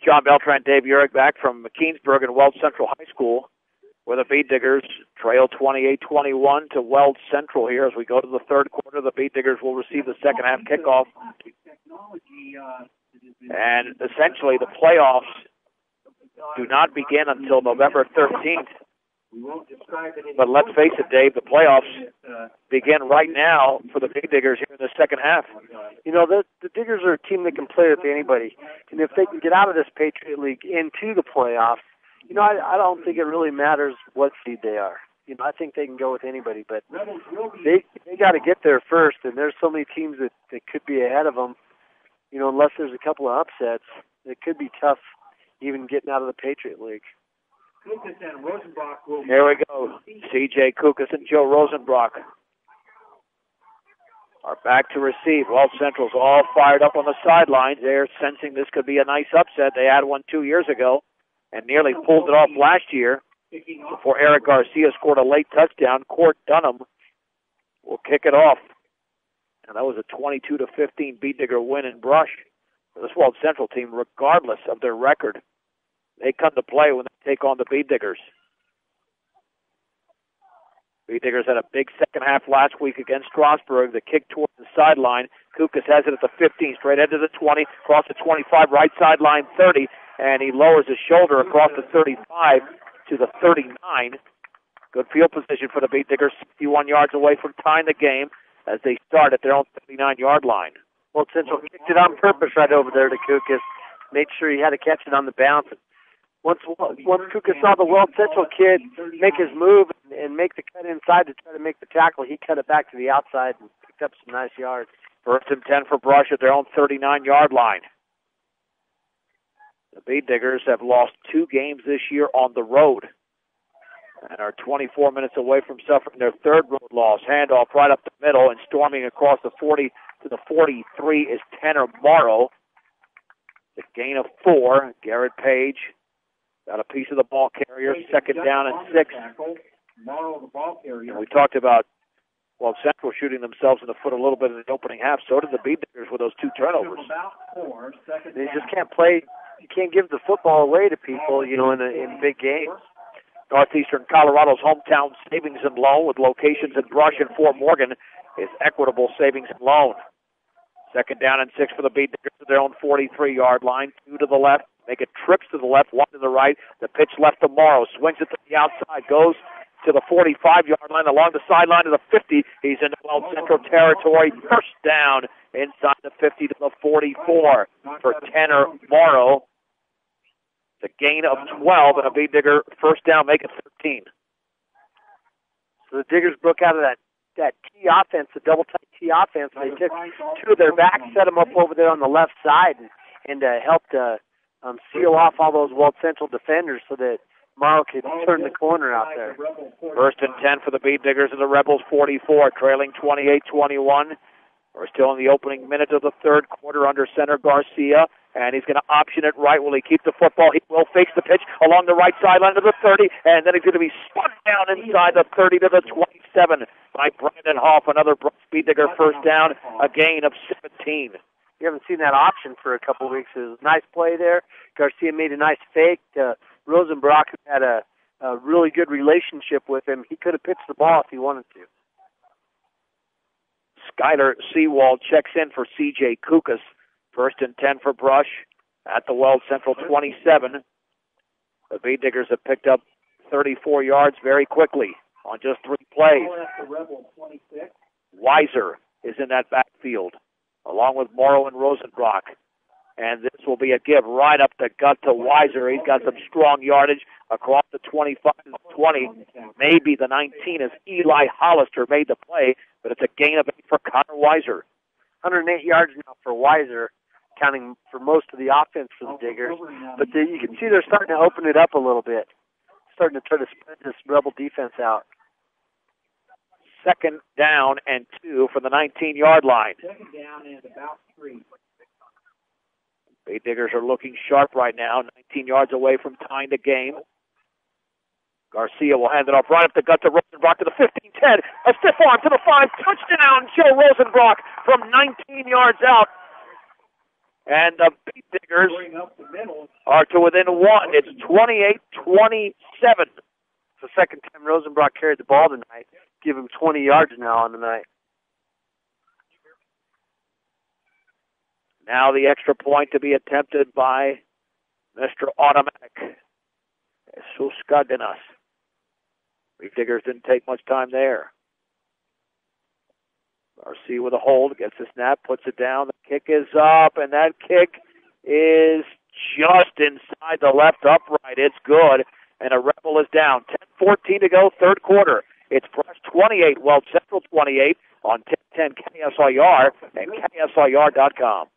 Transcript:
John Beltran, Dave Urich back from McKeensburg and Weld Central High School, where the Bead Diggers trail 28-21 to Weld Central here as we go to the third quarter. The Bead Diggers will receive the second half kickoff. And essentially the playoffs do not begin until November 13th. But let's face it, Dave, the playoffs begin right now for the Big Diggers here in the second half. You know, the Diggers are a team that can play with anybody. And if they can get out of this Patriot League into the playoffs, you know, I don't think it really matters what seed they are. You know, I think they can go with anybody, but they got to get there first, and there's so many teams that could be ahead of them. You know, unless there's a couple of upsets, it could be tough even getting out of the Patriot League. Here we go. C.J. Kukas and Joe Rosenbrock are back to receive. Weld Central's all fired up on the sidelines. They're sensing this could be a nice upset. They had one 2 years ago and nearly pulled it off last year before Eric Garcia scored a late touchdown. Court Dunham will kick it off. And that was a 22-15 Bead Digger win in Brush for this Weld Central team, regardless of their record. They come to play when they take on the Bead Diggers. Bead Diggers had a big second half last week against Strasburg. The kick towards the sideline. Kukas has it at the 15, straight into the 20, across the 25, right sideline 30, and he lowers his shoulder across the 35 to the 39. Good field position for the Bead Diggers, 61 yards away from tying the game as they start at their own 39-yard line. Well, Central kicked it on purpose right over there to Kukas. Made sure he had to catch it on the bounce. Once Kukas saw the Weld Central kid make his move and make the cut inside to try to make the tackle, he cut it back to the outside and picked up some nice yards. First and 10 for Brush at their own 39-yard line. The Bead Diggers have lost 2 games this year on the road and are 24 minutes away from suffering their third road loss. Handoff right up the middle, and storming across the 40 to the 43 is Tanner Morrow. The gain of 4. Garrett Page got a piece of the ball carrier. Second down and 6. And we talked about Weld Central shooting themselves in the foot a little bit in the opening half. So did the Bead Diggers with those 2 turnovers. They just can't play. You can't give the football away to people, you know, in big games. Northeastern Colorado's hometown savings and loan with locations in Brush and Fort Morgan is Equitable Savings and Loan. Second down and 6 for the Bead Diggers at their own 43-yard line. 2 to the left. Make it trips to the left, 1 to the right. The pitch left to Morrow. Swings it to the outside. Goes to the 45-yard line, along the sideline to the 50. He's into Weld Central territory. First down inside the 50 to the 44 for Tanner Morrow. The gain of 12 and a Bead Digger first down, make it 13. So the Diggers broke out of that T offense, the double tight T offense. They took 2 of their backs, set them up over there on the left side, and helped seal off all those Weld Central defenders so that Morrow could turn the corner out there. First and 10 for the Bead Diggers and the Rebels 44, trailing 28-21. We're still in the opening minute of the third quarter under center Garcia, and he's going to option it right. Will he keep the football? He will fake the pitch along the right sideline to the 30, and then he's going to be spun down inside the 30 to the 27 by Brandon Hoff. Another Bead Digger first down, a gain of 17. You haven't seen that option for a couple of weeks. It was a nice play there. Garcia made a nice fake. Rosenbrock had a really good relationship with him. He could have pitched the ball if he wanted to. Skyler Seawald checks in for C.J. Kukas. First and 10 for Brush at the Weld Central 27. The Bead Diggers have picked up 34 yards very quickly on just 3 plays. Weiser is in that backfield, along with Morrow and Rosenbrock. And this will be a give right up the gut to Weiser. He's got some strong yardage across the 25 to the 20, maybe the 19 as Eli Hollister made the play, but it's a gain of 8 for Connor Weiser. 108 yards now for Weiser, counting for most of the offense for the Diggers. But you can see they're starting to open it up a little bit, starting to try to spread this Rebel defense out. Second down and 2 from the 19-yard line. Second down and about 3. Bead Diggers are looking sharp right now, 19 yards away from tying the game. Garcia will hand it off right up the gut to Rosenbrock to the 15-10. A stiff arm to the 5. Touchdown, Joe Rosenbrock from 19 yards out. And the Beat Diggers are to within one. It's 28-27. It's the second time Rosenbrock carried the ball tonight. Give him 20 yards now on the night. Now the extra point to be attempted by Mr. Automatic. Suskadinas. Beat Diggers didn't take much time there. RC with a hold, gets the snap, puts it down. The kick is up, and that kick is just inside the left upright. It's good, and a Rebel is down. 10:14 to go, third quarter. It's Brush 28, Weld Central 28 on 1010 KSIR and KSIR.com.